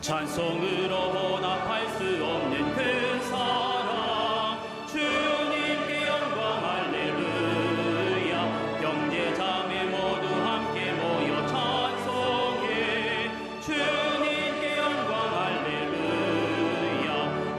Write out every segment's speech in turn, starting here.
찬송으로 혼합할 수 없는 그 사랑 주님께 영광 할렐루야. 형제자매 모두 함께 모여 찬송해 주님께 영광 할렐루야.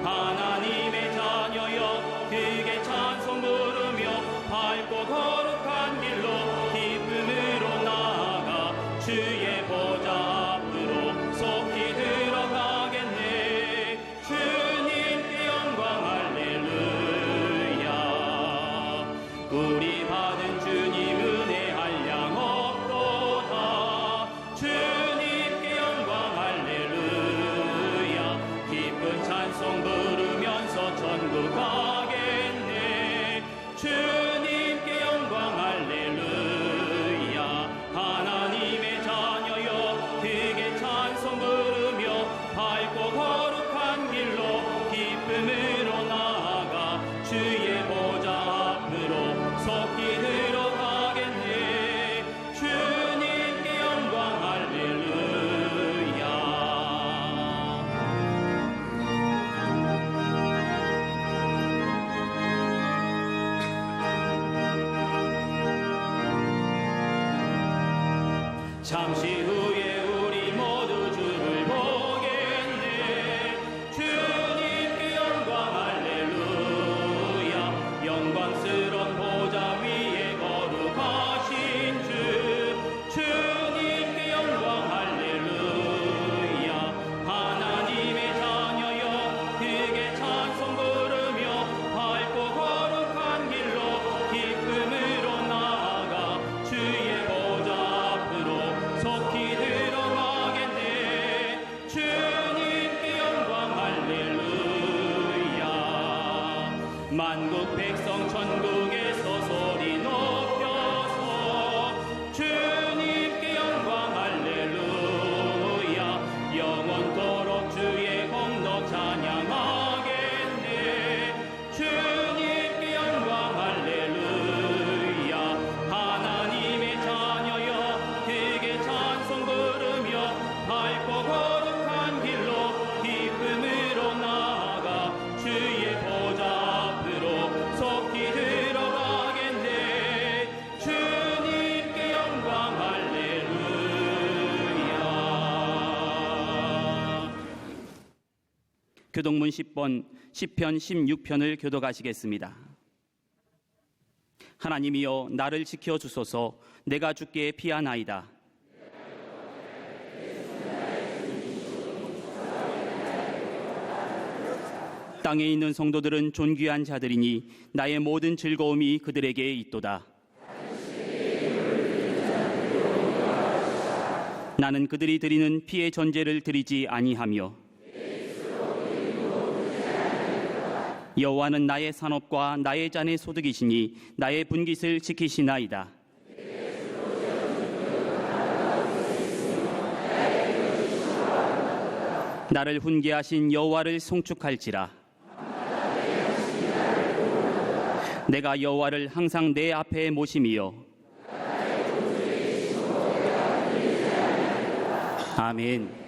하나님의 자녀여 크게 찬송 부르며 밝고 거룩한 길로 기쁨으로 나아가 주의 보좌 앞으로 속히 들어가겠네. 주님께 영광 할렐루야. 우리 받은 주님 은혜 한량 없도다. 주님께 영광 할렐루야. 기쁜 찬송 부르면서 천국 가겠네. 주님께 영광 할렐루야. 하나님의 자녀여 크게 찬송 부르며 밝고 거룩한 길로 기쁨으로 나아가 주의 보좌 앞으로 속히 들어가겠네. 주님께 영광 할렐루야. 잠시 후에 우리 모두 주를 보겠네. 주님께 영광 할렐루야. 영광스러운 보좌 위에 거룩하신 주. 주님께 영광 할렐루야. 하나님의 자녀여 크게 찬송 부르며 밝고 거룩한 길로 기쁨으로 나아가 주의 보좌 앞으로 속히 들어가겠네. 주님께 영광 할렐루야. 만국 백성 천국에서 소리 높여서 주님께 영광 할렐루야. 영원토록 주의 공덕 찬양하겠네. 주님께 영광 할렐루야. 하나님의 자녀여 크게 찬송 부르며 밝고 거룩한 길로 기쁨으로 나아가 주의 보좌 앞으로 속히 들어가겠네. 주님께 영광 할렐루야. 교동문 10번 시편 16편을 교독하시겠습니다. 하나님이여 나를 지켜 주소서. 내가 주께 피하나이다. 땅에 있는 성도들은 존귀한 자들이니 나의 모든 즐거움이 그들에게 있도다. 나는 그들이 드리는 피의 전제를 드리지 아니하며 여호와는 나의 산업과 나의 잔의 소득이시니 나의 분깃을 지키시나이다. 나를 훈계하신 여호와를 송축할지라. 내가 여호와를 항상 내 앞에 모심이요. 아멘.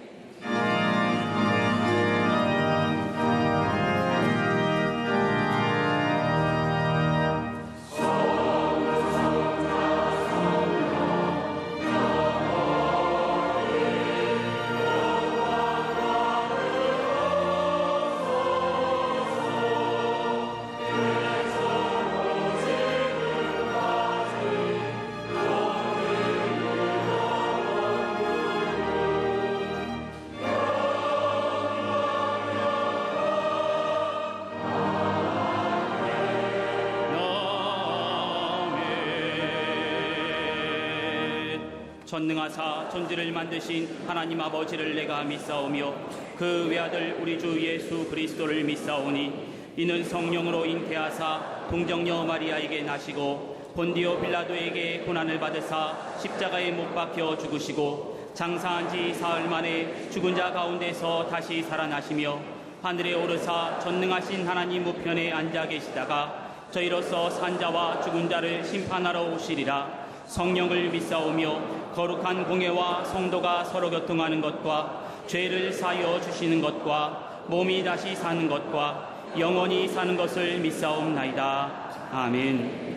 전능하사 존재를 만드신 하나님 아버지를 내가 믿사오며 그 외아들 우리 주 예수 그리스도를 믿사오니 이는 성령으로 잉태하사 동정녀 마리아에게 나시고 본디오 빌라도에게 고난을 받으사 십자가에 못 박혀 죽으시고 장사한 지 사흘 만에 죽은 자 가운데서 다시 살아나시며 하늘에 오르사 전능하신 하나님 우편에 앉아 계시다가 저희로서 산자와 죽은 자를 심판하러 오시리라. 성령을 믿사오며 거룩한 공예와 성도가 서로 교통하는 것과 죄를 사하여 주시는 것과 몸이 다시 사는 것과 영원히 사는 것을 믿사옵나이다. 아멘.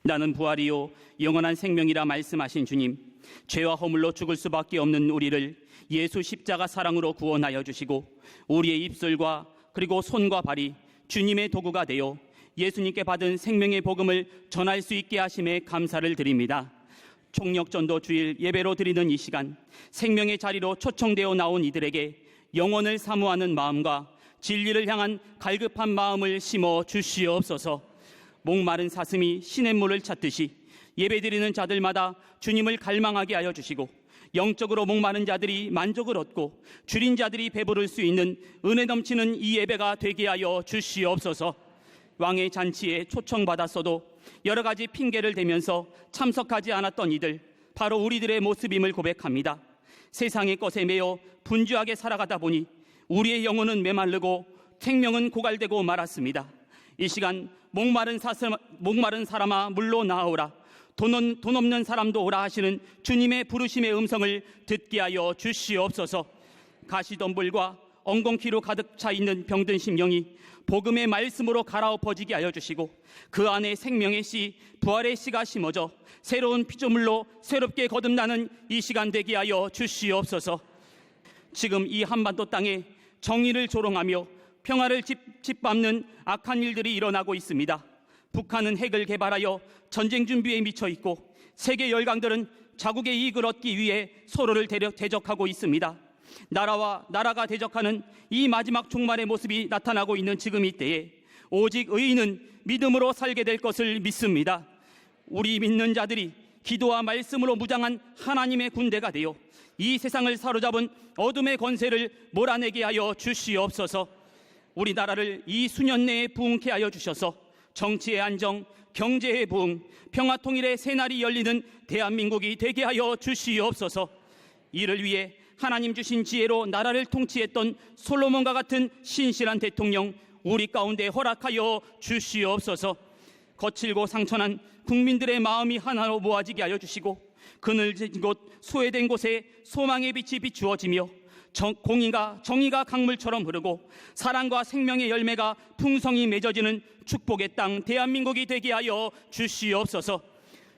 나는 부활이요 영원한 생명이라 말씀하신 주님, 죄와 허물로 죽을 수밖에 없는 우리를 예수 십자가 사랑으로 구원하여 주시고 우리의 입술과 그리고 손과 발이 주님의 도구가 되어 예수님께 받은 생명의 복음을 전할 수 있게 하심에 감사를 드립니다. 총력전도 주일 예배로 드리는 이 시간, 생명의 자리로 초청되어 나온 이들에게 영원을 사모하는 마음과 진리를 향한 갈급한 마음을 심어 주시옵소서. 목마른 사슴이 시냇물을 찾듯이 예배드리는 자들마다 주님을 갈망하게 하여 주시고 영적으로 목마른 자들이 만족을 얻고 줄인 자들이 배부를 수 있는 은혜 넘치는 이 예배가 되게 하여 주시옵소서. 왕의 잔치에 초청받았어도 여러 가지 핑계를 대면서 참석하지 않았던 이들, 바로 우리들의 모습임을 고백합니다. 세상의 것에 매여 분주하게 살아가다 보니 우리의 영혼은 메마르고 생명은 고갈되고 말았습니다. 이 시간 목마른 사람아 물로 나아오라, 돈 없는 사람도 오라 하시는 주님의 부르심의 음성을 듣게 하여 주시옵소서. 가시덤불과 엉겅퀴로 가득 차 있는 병든 심령이 복음의 말씀으로 갈아엎어지게 하여 주시고 그 안에 생명의 씨, 부활의 씨가 심어져 새로운 피조물로 새롭게 거듭나는 이 시간 되게 하여 주시옵소서. 지금 이 한반도 땅에 정의를 조롱하며 평화를 짓밟는 악한 일들이 일어나고 있습니다. 북한은 핵을 개발하여 전쟁 준비에 미쳐 있고 세계 열강들은 자국의 이익을 얻기 위해 서로를 대적하고 있습니다. 나라가 대적하는 이 마지막 종말의 모습이 나타나고 있는 지금 이때에 오직 의인은 믿음으로 살게 될 것을 믿습니다. 우리 믿는 자들이 기도와 말씀으로 무장한 하나님의 군대가 되어 이 세상을 사로잡은 어둠의 권세를 몰아내게 하여 주시옵소서. 우리나라를 이 수년 내에 부흥케 하여 주셔서 정치의 안정, 경제의 부흥, 평화통일의 새날이 열리는 대한민국이 되게 하여 주시옵소서. 이를 위해 하나님 주신 지혜로 나라를 통치했던 솔로몬과 같은 신실한 대통령 우리 가운데 허락하여 주시옵소서. 거칠고 상처난 국민들의 마음이 하나로 모아지게 하여 주시고 그늘진 곳, 소외된 곳에 소망의 빛이 비추어지며 공의가 정의가 강물처럼 흐르고 사랑과 생명의 열매가 풍성히 맺어지는 축복의 땅 대한민국이 되게 하여 주시옵소서.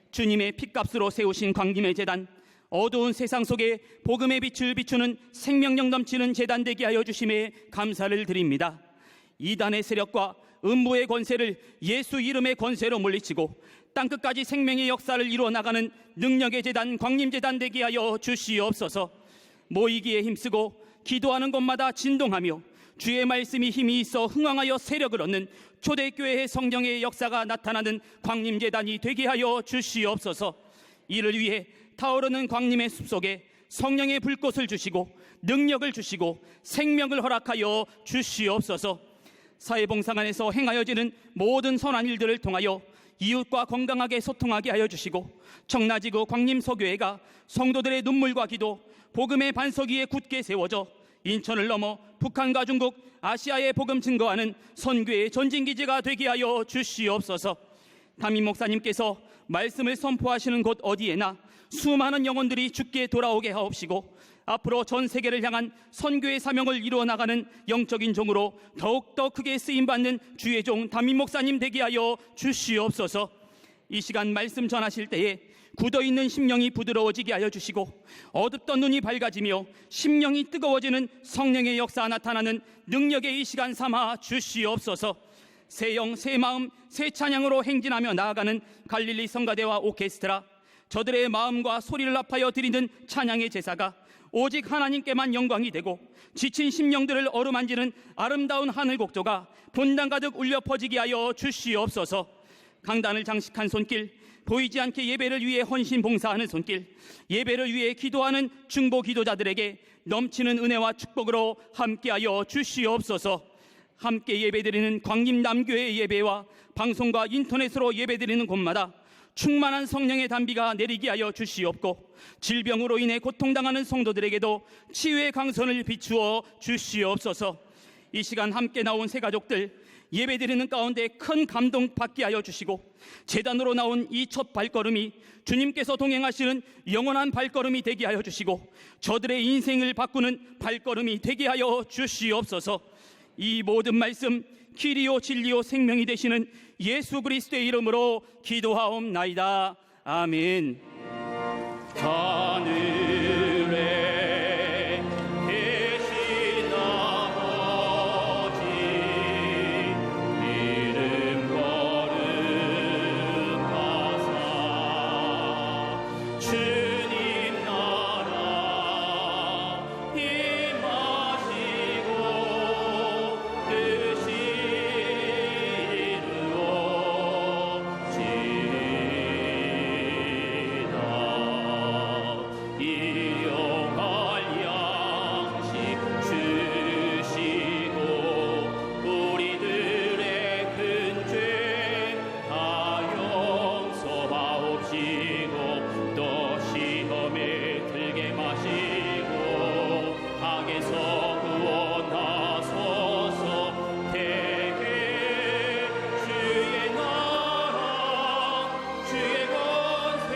주님의 핏값으로 세우신 광림의 제단, 어두운 세상 속에 복음의 빛을 비추는 생명력 넘치는 제단 되게 하여 주심에 감사를 드립니다. 이단의 세력과 음부의 권세를 예수 이름의 권세로 물리치고 땅끝까지 생명의 역사를 이루어나가는 능력의 제단 광림제단 되게 하여 주시옵소서. 모이기에 힘쓰고 기도하는 곳마다 진동하며 주의 말씀이 힘이 있어 흥왕하여 세력을 얻는 초대교회의 성령의 역사가 나타나는 광림제단이 되게 하여 주시옵소서. 이를 위해 타오르는 광림의 숲속에 성령의 불꽃을 주시고 능력을 주시고 생명을 허락하여 주시옵소서. 사회봉사관에서 행하여지는 모든 선한 일들을 통하여 이웃과 건강하게 소통하게 하여 주시고 청라지구 광림서교회가 성도들의 눈물과 기도, 복음의 반석 위에 굳게 세워져 인천을 넘어 북한과 중국, 아시아의 복음 증거하는 선교의 전진기지가 되게 하여 주시옵소서. 담임 목사님께서 말씀을 선포하시는 곳 어디에나 수많은 영혼들이 주께 돌아오게 하옵시고 앞으로 전 세계를 향한 선교의 사명을 이루어 나가는 영적인 종으로 더욱더 크게 쓰임받는 주의 종 담임 목사님 되게 하여 주시옵소서. 이 시간 말씀 전하실 때에 굳어있는 심령이 부드러워지게 하여 주시고 어둡던 눈이 밝아지며 심령이 뜨거워지는 성령의 역사 나타나는 능력의 이 시간 삼아 주시옵소서. 새 영, 새 마음, 새 찬양으로 행진하며 나아가는 갈릴리 성가대와 오케스트라, 저들의 마음과 소리를 합하여 드리는 찬양의 제사가 오직 하나님께만 영광이 되고 지친 심령들을 어루만지는 아름다운 하늘곡조가 분당 가득 울려 퍼지게 하여 주시옵소서. 강단을 장식한 손길, 보이지 않게 예배를 위해 헌신 봉사하는 손길, 예배를 위해 기도하는 중보 기도자들에게 넘치는 은혜와 축복으로 함께하여 주시옵소서. 함께 예배드리는 광림남교회 예배와 방송과 인터넷으로 예배드리는 곳마다 충만한 성령의 단비가 내리게 하여 주시옵고 질병으로 인해 고통당하는 성도들에게도 치유의 강선을 비추어 주시옵소서. 이 시간 함께 나온 새 가족들, 예배드리는 가운데 큰 감동 받게 하여 주시고, 제단으로 나온 이 첫 발걸음이 주님께서 동행하시는 영원한 발걸음이 되게 하여 주시고, 저들의 인생을 바꾸는 발걸음이 되게 하여 주시옵소서. 이 모든 말씀 길이요 진리요 생명이 되시는 예수 그리스도의 이름으로 기도하옵나이다. 아멘. 하늘에 계신 아버지, 이름 거룩하사 주님 나라 임하시고 뜻이 일용할 양식 주시고 우리들의 큰 죄 다 용서하옵시고 또 시험에 들게 마시고 악에서 구원하소서. 대개 주의 나라 주의 권세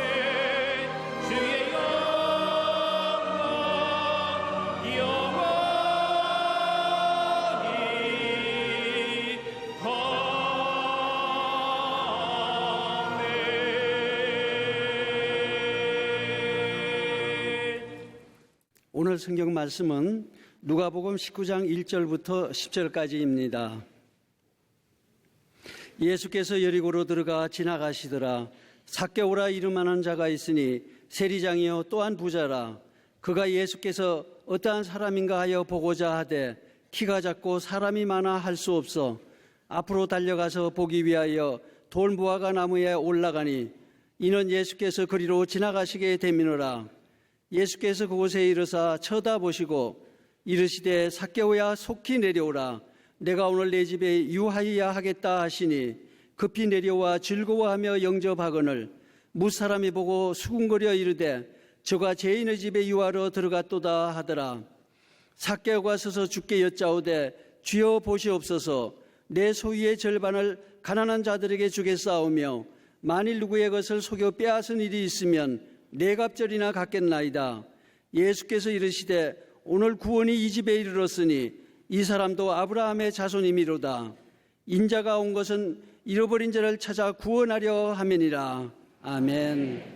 주의 오늘 성경 말씀은 누가복음 19장 1절부터 10절까지입니다. 예수께서 여리고로 들어가 지나가시더라. 삭개오라 이름하는 자가 있으니 세리장이요 또한 부자라. 그가 예수께서 어떠한 사람인가 하여 보고자 하되 키가 작고 사람이 많아 할 수 없어 앞으로 달려가서 보기 위하여 돌무화과 나무에 올라가니 이는 예수께서 그리로 지나가시게 되미노라. 예수께서 그곳에 이르사 쳐다보시고 이르시되 삭개오야 속히 내려오라. 내가 오늘 내 집에 유하여야 하겠다 하시니 급히 내려와 즐거워하며 영접하거늘 무사람이 보고 수군거려 이르되 저가 죄인의 집에 유하러 들어갔도다 하더라. 삭개오가 서서 주께 여짜오되 주여 보시옵소서. 내 소유의 절반을 가난한 자들에게 주겠사오며 만일 누구의 것을 속여 빼앗은 일이 있으면 네 갑절이나 갚겠나이다. 예수께서 이르시되 오늘 구원이 이 집에 이르렀으니 이 사람도 아브라함의 자손이미로다. 인자가 온 것은 잃어버린 자를 찾아 구원하려 함이니라. 아멘.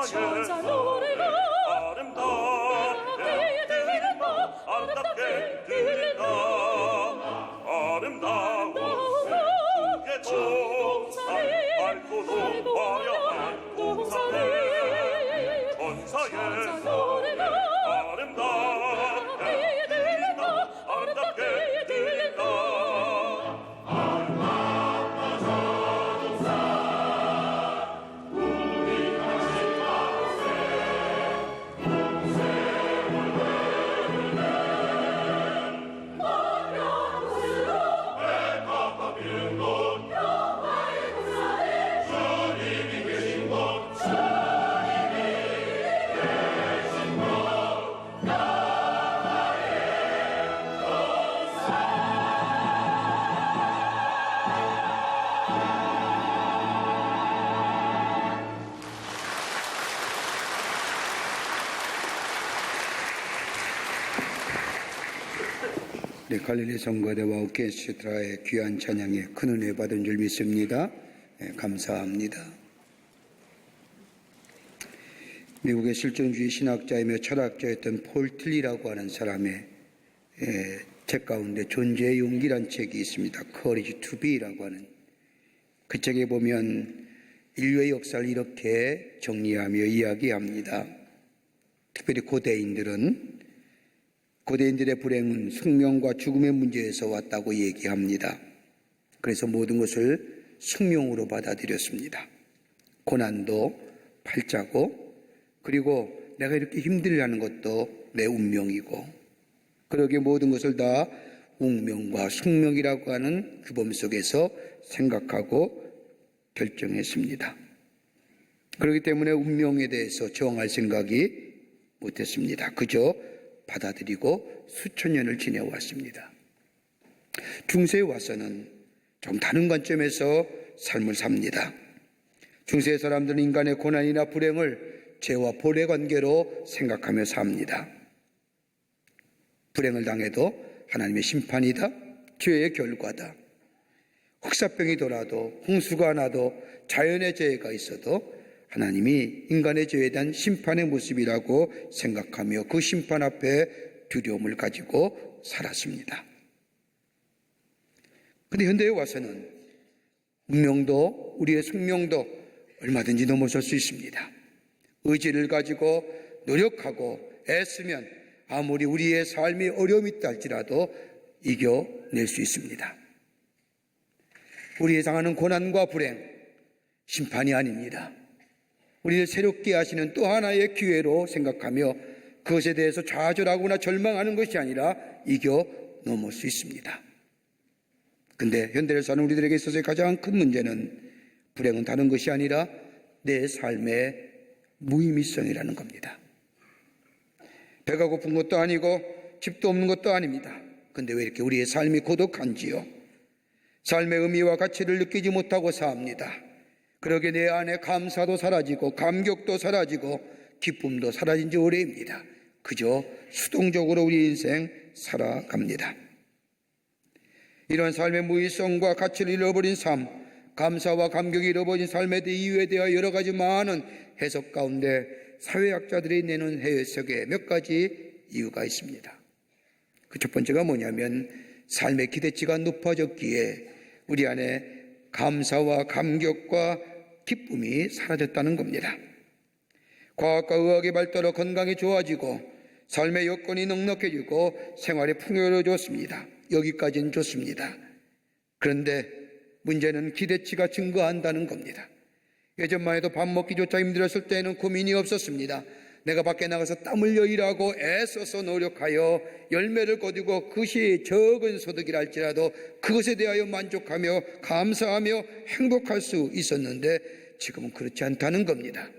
천사 노래가 아름답게 들린다 아름답게 들린다 아름다운 주의 동산 밝고도 화려한 동산에 천사의 노래가 아름답게 들린다 아름답게 들린다 네, 갈릴리 성가대와 오케스트라의 귀한 찬양에 큰 은혜 받은 줄 믿습니다. 네, 감사합니다. 미국의 실존주의 신학자이며 철학자였던 폴 틸리라고 하는 사람의 책 가운데 존재의 용기란 책이 있습니다. Courage to Be라고 하는 그 책에 보면 인류의 역사를 이렇게 정리하며 이야기합니다. 특별히 고대인들의 불행은 숙명과 죽음의 문제에서 왔다고 얘기합니다. 그래서 모든 것을 숙명으로 받아들였습니다. 고난도 팔자고, 그리고 내가 이렇게 힘들어하는 것도 내 운명이고, 그러기에 모든 것을 다 운명과 숙명이라고 하는 규범 속에서 생각하고 결정했습니다. 그렇기 때문에 운명에 대해서 저항할 생각이 못했습니다. 그저 받아들이고 수천 년을 지내왔습니다. 중세에 와서는 좀 다른 관점에서 삶을 삽니다. 중세의 사람들은 인간의 고난이나 불행을 죄와 벌의 관계로 생각하며 삽니다. 불행을 당해도 하나님의 심판이다, 죄의 결과다. 흑사병이 돌아도, 홍수가 나도, 자연의 재해가 있어도 하나님이 인간의 죄에 대한 심판의 모습이라고 생각하며 그 심판 앞에 두려움을 가지고 살았습니다. 그런데 현대에 와서는 운명도 우리의 숙명도 얼마든지 넘어설 수 있습니다. 의지를 가지고 노력하고 애쓰면 아무리 우리의 삶이 어려움이 있다 할지라도 이겨낼 수 있습니다. 우리에 당하는 고난과 불행, 심판이 아닙니다. 우리를 새롭게 하시는 또 하나의 기회로 생각하며 그것에 대해서 좌절하거나 절망하는 것이 아니라 이겨 넘을 수 있습니다. 그런데 현대를 사는 우리들에게 있어서의 가장 큰 문제는 불행은 다른 것이 아니라 내 삶의 무의미성이라는 겁니다. 배가 고픈 것도 아니고 집도 없는 것도 아닙니다. 그런데 왜 이렇게 우리의 삶이 고독한지요? 삶의 의미와 가치를 느끼지 못하고 삽니다. 그러게 내 안에 감사도 사라지고 감격도 사라지고 기쁨도 사라진 지 오래입니다. 그저 수동적으로 우리 인생 살아갑니다. 이런 삶의 무의성과 가치를 잃어버린 삶, 감사와 감격이 잃어버린 삶에 대해 이유에 대하여 여러 가지 많은 해석 가운데 사회학자들이 내놓은 해석에 몇 가지 이유가 있습니다. 그 첫 번째가 뭐냐면 삶의 기대치가 높아졌기에 우리 안에 감사와 감격과 기쁨이 사라졌다는 겁니다. 과학과 의학의 발달로 건강이 좋아지고 삶의 여건이 넉넉해지고 생활이 풍요로워졌습니다. 여기까지는 좋습니다. 그런데 문제는 기대치가 증가한다는 겁니다. 예전만 해도 밥 먹기조차 힘들었을 때에는 고민이 없었습니다. 내가 밖에 나가서 땀 흘려 일하고 애써서 노력하여 열매를 거두고 그것이 적은 소득이라 할지라도 그것에 대하여 만족하며 감사하며 행복할 수 있었는데 지금은 그렇지 않다는 겁니다.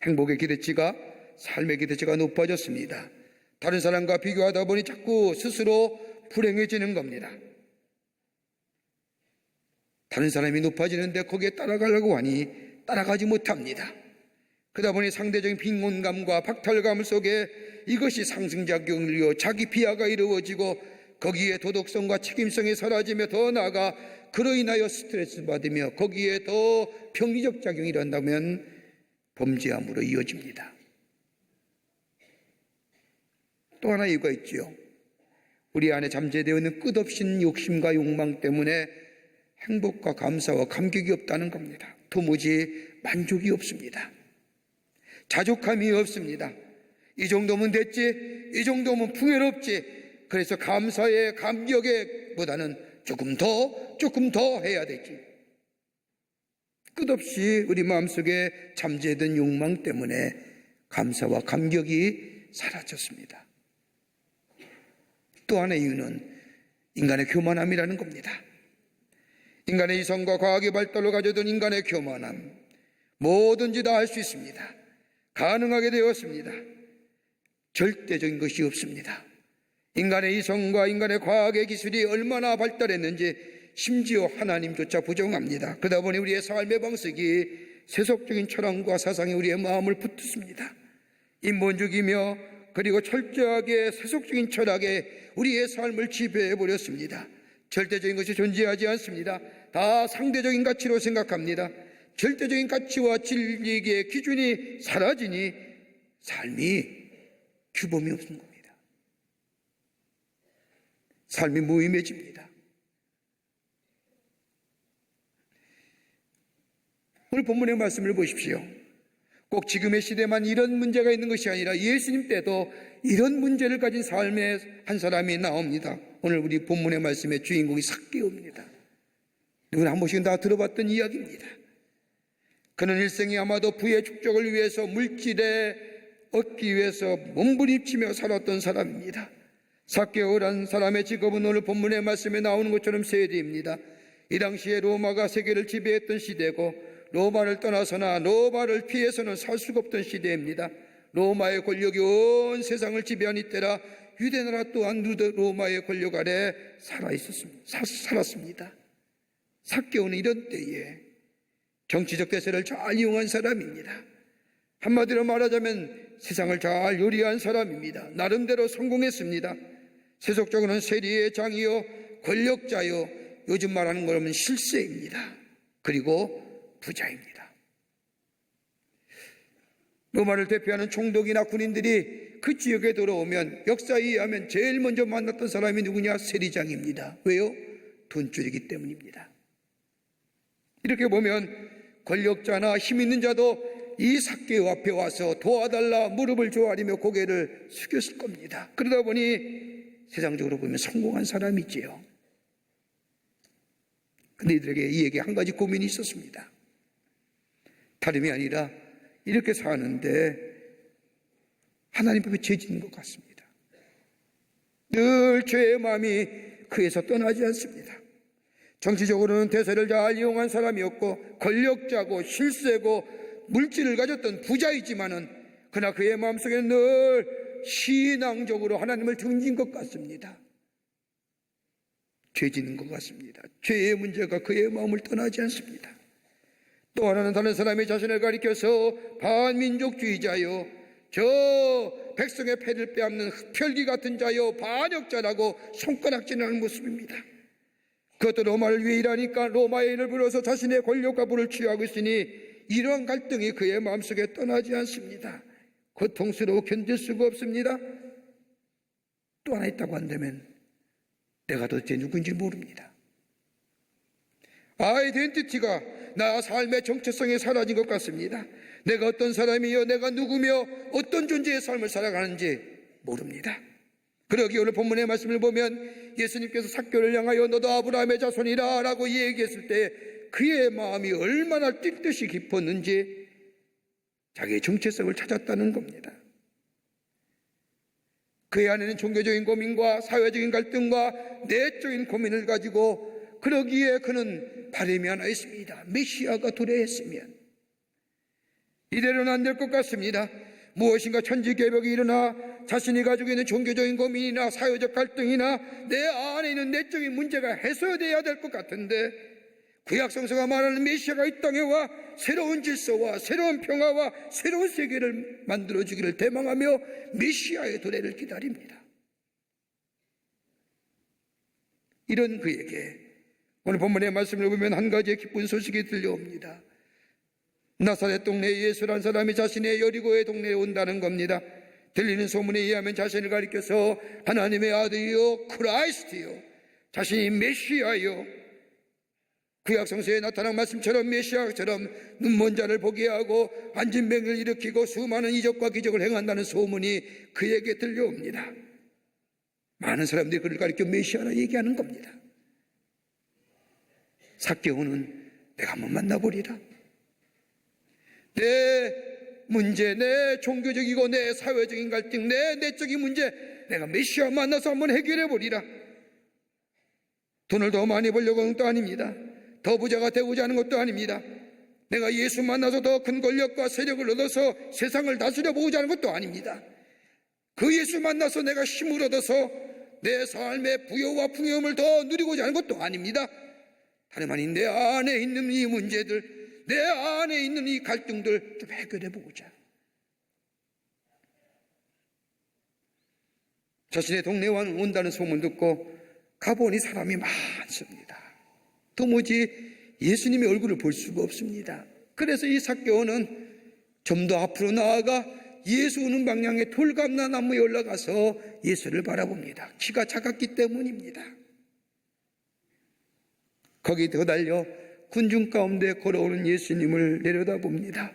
행복의 기대치가, 삶의 기대치가 높아졌습니다. 다른 사람과 비교하다 보니 자꾸 스스로 불행해지는 겁니다. 다른 사람이 높아지는데 거기에 따라가려고 하니 따라가지 못합니다. 그러다 보니 상대적인 빈곤감과 박탈감 속에 이것이 상승작용을 이루어 자기 비하가 이루어지고 거기에 도덕성과 책임성이 사라지며 더 나아가 그로 인하여 스트레스 받으며 거기에 더 병리적 작용이 일어난다면 범죄함으로 이어집니다. 또 하나 이유가 있지요. 우리 안에 잠재되어 있는 끝없인 욕심과 욕망 때문에 행복과 감사와 감격이 없다는 겁니다. 도무지 만족이 없습니다. 자족함이 없습니다. 이 정도면 됐지, 이 정도면 풍요롭지. 그래서 감사에 감격에 보다는 조금 더 해야 되지. 끝없이 우리 마음속에 잠재된 욕망 때문에 감사와 감격이 사라졌습니다. 또 하나의 이유는 인간의 교만함이라는 겁니다. 인간의 이성과 과학의 발달로 가져든 인간의 교만함, 뭐든지 다 할 수 있습니다. 가능하게 되었습니다. 절대적인 것이 없습니다. 인간의 이성과 인간의 과학의 기술이 얼마나 발달했는지 심지어 하나님조차 부정합니다. 그러다 보니 우리의 삶의 방식이 세속적인 철학과 사상이 우리의 마음을 붙듭니다. 인본주의며 그리고 철저하게 세속적인 철학에 우리의 삶을 지배해버렸습니다. 절대적인 것이 존재하지 않습니다. 다 상대적인 가치로 생각합니다. 절대적인 가치와 진리의 기준이 사라지니 삶이 규범이 없는 겁니다. 삶이 무의미해집니다. 오늘 본문의 말씀을 보십시오. 꼭 지금의 시대만 이런 문제가 있는 것이 아니라 예수님 때도 이런 문제를 가진 삶의 한 사람이 나옵니다. 오늘 우리 본문의 말씀의 주인공이 삭개오입니다. 누구나 한 번씩은 다 들어봤던 이야기입니다. 그는 일생이 아마도 부의 축적을 위해서 물질에 얻기 위해서 몸부림치며 살았던 사람입니다. 삭개오란 사람의 직업은 오늘 본문의 말씀에 나오는 것처럼 세리입니다. 이 당시에 로마가 세계를 지배했던 시대고 로마를 떠나서나 로마를 피해서는 살 수가 없던 시대입니다. 로마의 권력이 온 세상을 지배한 이때라 유대나라 또한 로마의 권력 아래 살았습니다. 삭개오는 이런 때에 정치적 대세를 잘 이용한 사람입니다. 한마디로 말하자면 세상을 잘 요리한 사람입니다. 나름대로 성공했습니다. 세속적으로는 세리의 장이요 권력자요 요즘 말하는 거라면 실세입니다. 그리고 부자입니다. 로마를 대표하는 총독이나 군인들이 그 지역에 들어오면 역사에 의하면 제일 먼저 만났던 사람이 누구냐? 세리장입니다. 왜요? 돈줄이기 때문입니다. 이렇게 보면 권력자나 힘 있는 자도 이 삭개오 앞에 와서 도와달라 무릎을 조아리며 고개를 숙였을 겁니다. 그러다 보니 세상적으로 보면 성공한 사람이지요. 근데 이들에게 이에게 한 가지 고민이 있었습니다. 다름이 아니라 이렇게 사는데 하나님 앞에 죄 짓는 것 같습니다. 늘 죄의 마음이 그에서 떠나지 않습니다. 정치적으로는 대세를 잘 이용한 사람이었고 권력자고 실세고 물질을 가졌던 부자이지만은 그러나 그의 마음속에는 늘 신앙적으로 하나님을 등진 것 같습니다. 죄 짓는 것 같습니다. 죄의 문제가 그의 마음을 떠나지 않습니다. 또 하나는 다른 사람이 자신을 가리켜서 반민족주의자요, 저 백성의 패를 빼앗는 흡혈귀 같은 자요, 반역자라고 손가락질하는 모습입니다. 그것도 로마를 위해 일하니까 로마의 일을 불러서 자신의 권력과 부를 취하고 있으니 이러한 갈등이 그의 마음속에 떠나지 않습니다. 고통스러워 견딜 수가 없습니다. 또 하나 있다고 한다면 내가 도대체 누구인지 모릅니다. 아이덴티티가 나 삶의 정체성이 사라진 것 같습니다. 내가 어떤 사람이요, 내가 누구며 어떤 존재의 삶을 살아가는지 모릅니다. 그러기에 오늘 본문의 말씀을 보면 예수님께서 삭개오를 향하여 너도 아브라함의 자손이라 라고 얘기했을 때 그의 마음이 얼마나 뛸 듯이 깊었는지 자기의 정체성을 찾았다는 겁니다. 그의 안에는 종교적인 고민과 사회적인 갈등과 내적인 고민을 가지고 그러기에 그는 바람이 하나 있습니다. 메시아가 도래했으면 이대로는 안 될 것 같습니다. 무엇인가 천지개벽이 일어나 자신이 가지고 있는 종교적인 고민이나 사회적 갈등이나 내 안에 있는 내적인 문제가 해소돼야 될 것 같은데 구약 성서가 말하는 메시아가 이 땅에 와 새로운 질서와 새로운 평화와 새로운 세계를 만들어주기를 대망하며 메시아의 도래를 기다립니다. 이런 그에게 오늘 본문의 말씀을 보면 한 가지의 기쁜 소식이 들려옵니다. 나사렛 동네에 예수란 사람이 자신의 여리고의 동네에 온다는 겁니다. 들리는 소문에 의하면 자신을 가리켜서 하나님의 아들이요 크라이스트요, 자신이 메시아요, 구약성서에 나타난 말씀처럼 메시아처럼 눈먼 자를 보게 하고 앉은 병을 일으키고 수많은 이적과 기적을 행한다는 소문이 그에게 들려옵니다. 많은 사람들이 그를 가리켜 메시아라 얘기하는 겁니다. 삭개오는 내가 한번 만나보리라. 내 문제, 내 종교적이고 내 사회적인 갈등, 내 내적인 문제, 내가 메시아 만나서 한번 해결해 보리라. 돈을 더 많이 벌려고 하는 것도 아닙니다. 더 부자가 되고자 하는 것도 아닙니다. 내가 예수 만나서 더 큰 권력과 세력을 얻어서 세상을 다스려 보고자 하는 것도 아닙니다. 그 예수 만나서 내가 힘을 얻어서 내 삶의 부여와 풍요함을 더 누리고자 하는 것도 아닙니다. 다름 아닌 내 안에 있는 이 문제들, 내 안에 있는 이 갈등들 좀 해결해 보고자. 자신의 동네에 온다는 소문 듣고 가보니 사람이 많습니다. 도무지 예수님의 얼굴을 볼 수가 없습니다. 그래서 이 삭개오는 좀 더 앞으로 나아가 예수 오는 방향의 돌감나무에 올라가서 예수를 바라봅니다. 키가 작았기 때문입니다. 거기 더 달려 군중 가운데 걸어오는 예수님을 내려다봅니다.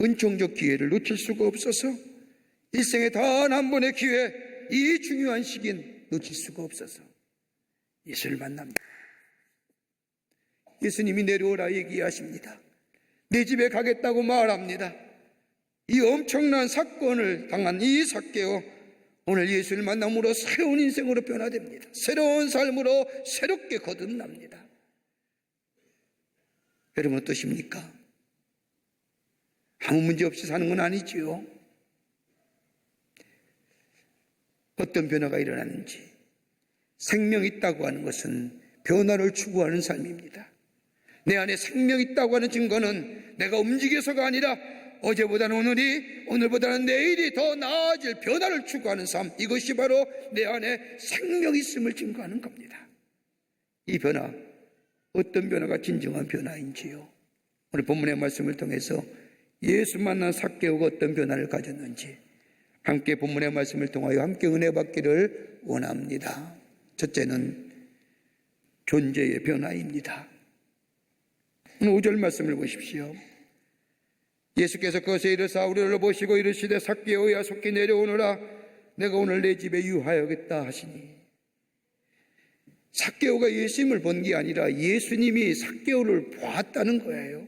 은총적 기회를 놓칠 수가 없어서, 일생에 단 한 번의 기회, 이 중요한 시기는 놓칠 수가 없어서 예수를 만납니다. 예수님이 내려오라 얘기하십니다. 내 집에 가겠다고 말합니다. 이 엄청난 사건을 당한 이 삭개오, 오늘 예수를 만남으로 새로운 인생으로 변화됩니다. 새로운 삶으로 새롭게 거듭납니다. 여러분 어떠십니까? 아무 문제 없이 사는 건 아니지요. 어떤 변화가 일어나는지, 생명이 있다고 하는 것은 변화를 추구하는 삶입니다. 내 안에 생명이 있다고 하는 증거는 내가 움직여서가 아니라 어제보다는 오늘이, 오늘보다는 내일이 더 나아질 변화를 추구하는 삶, 이것이 바로 내 안에 생명이 있음을 증거하는 겁니다. 이 변화, 어떤 변화가 진정한 변화인지요? 오늘 본문의 말씀을 통해서 예수 만난 삭개오가 어떤 변화를 가졌는지 함께 본문의 말씀을 통하여 함께 은혜 받기를 원합니다. 첫째는 존재의 변화입니다. 5절 말씀을 보십시오. 예수께서 그것에 이르사 우리를 보시고 이르시되 삭개오야 속히 내려오너라, 내가 오늘 내 집에 유하여겠다 하시니, 삭개오가 예수님을 본 게 아니라 예수님이 삭개오를 보았다는 거예요.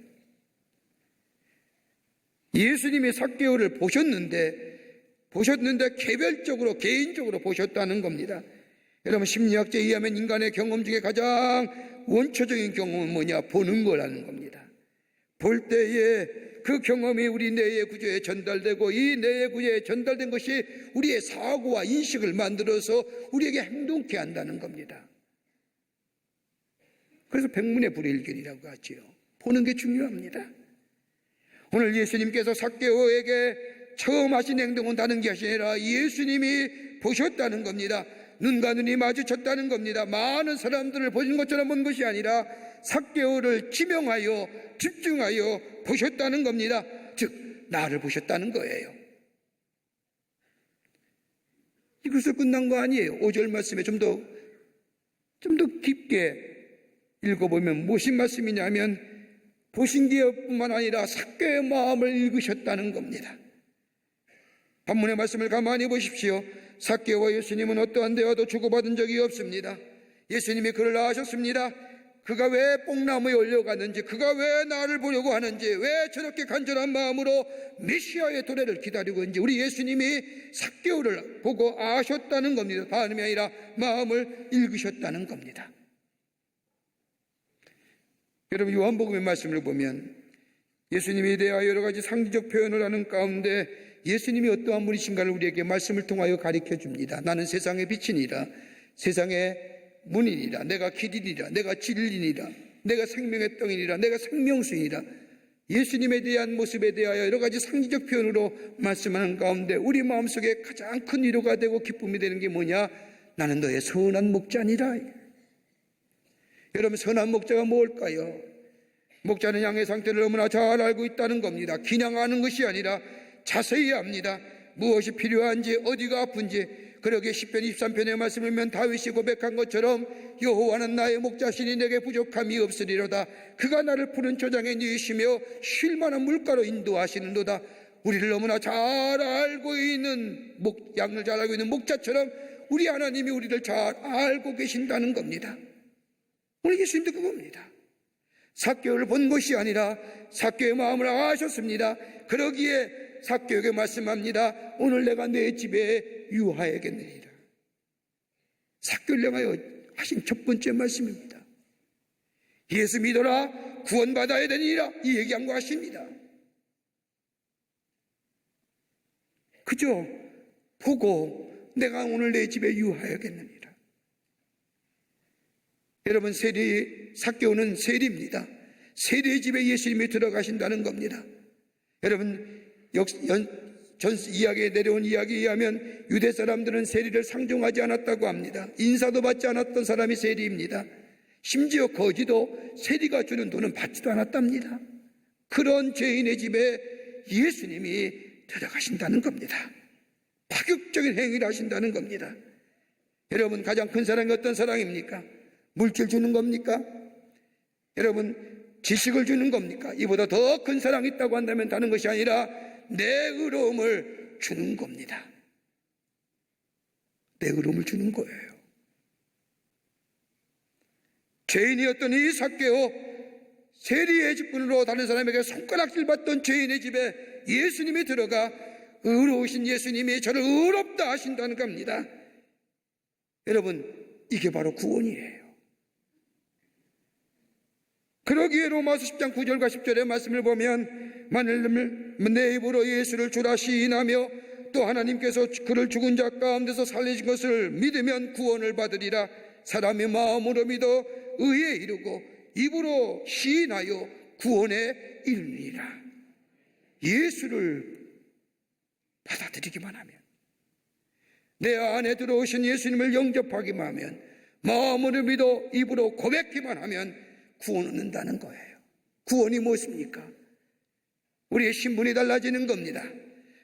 예수님이 삭개오를 보셨는데 개별적으로, 개인적으로 보셨다는 겁니다. 여러분, 심리학자에 의하면 인간의 경험 중에 가장 원초적인 경험은 뭐냐? 보는 거라는 겁니다. 볼 때에 그 경험이 우리 뇌의 구조에 전달되고, 이 뇌의 구조에 전달된 것이 우리의 사고와 인식을 만들어서 우리에게 행동케 한다는 겁니다. 그래서 백문의 불일견이라고 하지요. 보는 게 중요합니다. 오늘 예수님께서 삭개오에게 처음 하신 행동은 다른 것이 아니라 예수님이 보셨다는 겁니다. 눈과 눈이 마주쳤다는 겁니다. 많은 사람들을 보신 것처럼 본 것이 아니라 삭개오를 지명하여 집중하여 보셨다는 겁니다. 즉 나를 보셨다는 거예요. 이것으로 끝난 거 아니에요. 5절 말씀에 좀 더 깊게 읽어보면 무슨 말씀이냐면, 보신 게뿐만 아니라 삭개오의 마음을 읽으셨다는 겁니다. 본문의 말씀을 가만히 보십시오. 삭개오와 예수님은 어떠한 대화도 주고받은 적이 없습니다. 예수님이 그를 아셨습니다. 그가 왜 뽕나무에 올려갔는지, 그가 왜 나를 보려고 하는지, 왜 저렇게 간절한 마음으로 메시아의 도래를 기다리고 있는지 우리 예수님이 삭개오를 보고 아셨다는 겁니다. 다름이 아니라 마음을 읽으셨다는 겁니다. 여러분, 요한복음의 말씀을 보면 예수님에 대하여 여러 가지 상징적 표현을 하는 가운데 예수님이 어떠한 분이신가를 우리에게 말씀을 통하여 가르쳐 줍니다. 나는 세상의 빛이니라, 세상의 문이니라, 내가 길이니라, 내가 진리니라, 내가 생명의 떡이니라, 내가 생명수이니라. 예수님에 대한 모습에 대하여 여러 가지 상징적 표현으로 말씀하는 가운데 우리 마음속에 가장 큰 위로가 되고 기쁨이 되는 게 뭐냐? 나는 너의 선한 목자니라. 여러분, 선한 목자가 뭘까요? 목자는 양의 상태를 너무나 잘 알고 있다는 겁니다. 그냥 아는 것이 아니라 자세히 압니다. 무엇이 필요한지, 어디가 아픈지. 그러기에 시편 23편의 말씀을 보면 다윗이 고백한 것처럼 여호와는 나의 목자시니 내게 부족함이 없으리로다. 그가 나를 푸른 초장에 누이시며 쉴 만한 물가로 인도하시는도다. 우리를 너무나 잘 알고 있는 양을 잘 알고 있는 목자처럼 우리 하나님이 우리를 잘 알고 계신다는 겁니다. 오늘 예수님도 그겁니다. 삭개오를 본 것이 아니라 삭개오의 마음을 아셨습니다. 그러기에 삭개오에게 말씀합니다. 오늘 내가 내 집에 유하야겠느니라. 삭개오를 향하여 하신 첫 번째 말씀입니다. 예수 믿어라, 구원받아야 되니라, 이 얘기한 거 하십니다. 그저 보고 내가 오늘 내 집에 유하야겠느니라. 여러분, 삭개오는 세리입니다. 세리의 집에 예수님이 들어가신다는 겁니다. 여러분, 전 이야기에 내려온 이야기에 의하면 유대 사람들은 세리를 상종하지 않았다고 합니다. 인사도 받지 않았던 사람이 세리입니다. 심지어 거지도 세리가 주는 돈은 받지도 않았답니다. 그런 죄인의 집에 예수님이 들어가신다는 겁니다. 파격적인 행위를 하신다는 겁니다. 여러분, 가장 큰 사랑이 어떤 사랑입니까? 물질 주는 겁니까? 여러분, 지식을 주는 겁니까? 이보다 더 큰 사랑이 있다고 한다면 다른 것이 아니라 내 의로움을 주는 겁니다. 내 의로움을 주는 거예요. 죄인이었던 이 삭개오, 세리의 직분으로 다른 사람에게 손가락질 받던 죄인의 집에 예수님이 들어가 의로우신 예수님이 저를 의롭다 하신다는 겁니다. 여러분, 이게 바로 구원이에요. 그러기에 로마서 10장 9절과 10절의 말씀을 보면 만일 내 입으로 예수를 주라 시인하며 또 하나님께서 그를 죽은 자 가운데서 살리신 것을 믿으면 구원을 받으리라. 사람이 마음으로 믿어 의에 이르고 입으로 시인하여 구원에 이르리라. 예수를 받아들이기만 하면, 내 안에 들어오신 예수님을 영접하기만 하면, 마음으로 믿어 입으로 고백기만 하면 구원 얻는다는 거예요. 구원이 무엇입니까? 우리의 신분이 달라지는 겁니다.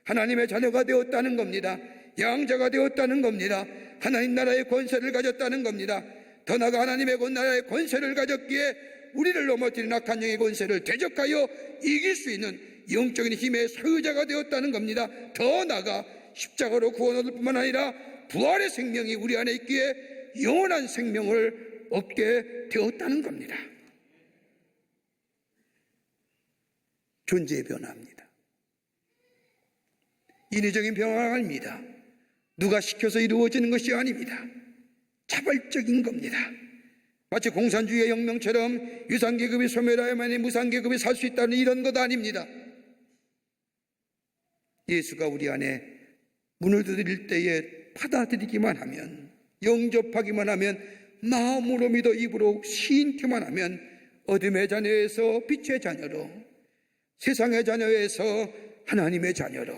하나님의 자녀가 되었다는 겁니다. 양자가 되었다는 겁니다. 하나님 나라의 권세를 가졌다는 겁니다. 더 나아가 하나님의 나라의 권세를 가졌기에 우리를 넘어뜨린 악한 영의 권세를 대적하여 이길 수 있는 영적인 힘의 소유자가 되었다는 겁니다. 더 나아가 십자가로 구원 얻을 뿐만 아니라 부활의 생명이 우리 안에 있기에 영원한 생명을 얻게 되었다는 겁니다. 존재의 변화입니다. 인위적인 변화가 아닙니다. 누가 시켜서 이루어지는 것이 아닙니다. 자발적인 겁니다. 마치 공산주의의 혁명처럼 유산계급이 소멸하여만이 무산계급이 살 수 있다는 이런 것 아닙니다. 예수가 우리 안에 문을 두드릴 때에 받아들이기만 하면, 영접하기만 하면, 마음으로 믿어 입으로 시인기만 하면 어둠의 자녀에서 빛의 자녀로, 세상의 자녀에서 하나님의 자녀로,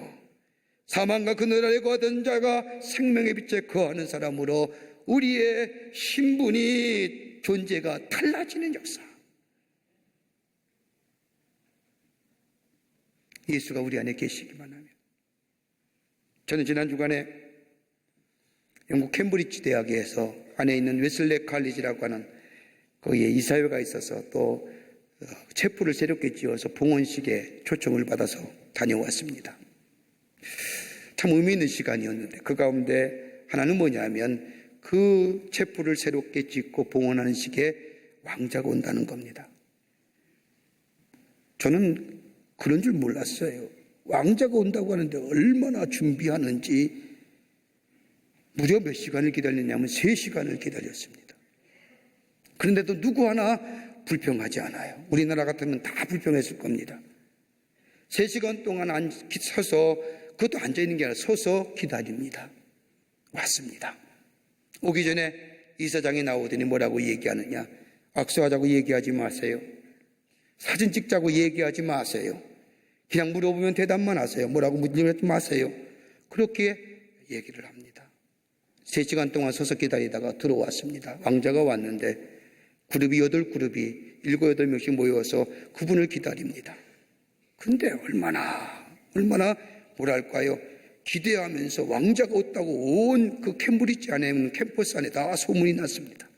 사망과 그늘 아래 거하던 자가 생명의 빛에 거하는 사람으로 우리의 신분이, 존재가 달라지는 역사. 예수가 우리 안에 계시기만 하면. 저는 지난 주간에 영국 캠브리지 대학에서 안에 있는 웨슬레 칼리지라고 하는 거기에 이사회가 있어서 또 체프를 새롭게 지어서 봉헌식에 초청을 받아서 다녀왔습니다. 참 의미 있는 시간이었는데 그 가운데 하나는 뭐냐면 그 체프를 새롭게 짓고 봉헌하는 식에 왕자가 온다는 겁니다. 저는 그런 줄 몰랐어요. 왕자가 온다고 하는데 얼마나 준비하는지. 무려 몇 시간을 기다렸냐면 3시간을 기다렸습니다. 그런데도 누구 하나 불평하지 않아요. 우리나라 같으면 다 불평했을 겁니다. 3시간 동안 서서, 그것도 앉아있는 게 아니라 서서 기다립니다. 왔습니다. 오기 전에 이사장이 나오더니 뭐라고 얘기하느냐. 악수하자고 얘기하지 마세요. 사진 찍자고 얘기하지 마세요. 그냥 물어보면 대답만 하세요. 뭐라고 묻지 마세요. 그렇게 얘기를 합니다. 3시간 동안 서서 기다리다가 들어왔습니다. 왕자가 왔는데 그룹이 8그룹이 7, 8명씩 모여서 그분을 기다립니다. 근데 얼마나 뭐랄까요, 기대하면서 왕자가 왔다고 온 그 캠브리지 안에 있는 캠퍼스 안에 다 소문이 났습니다.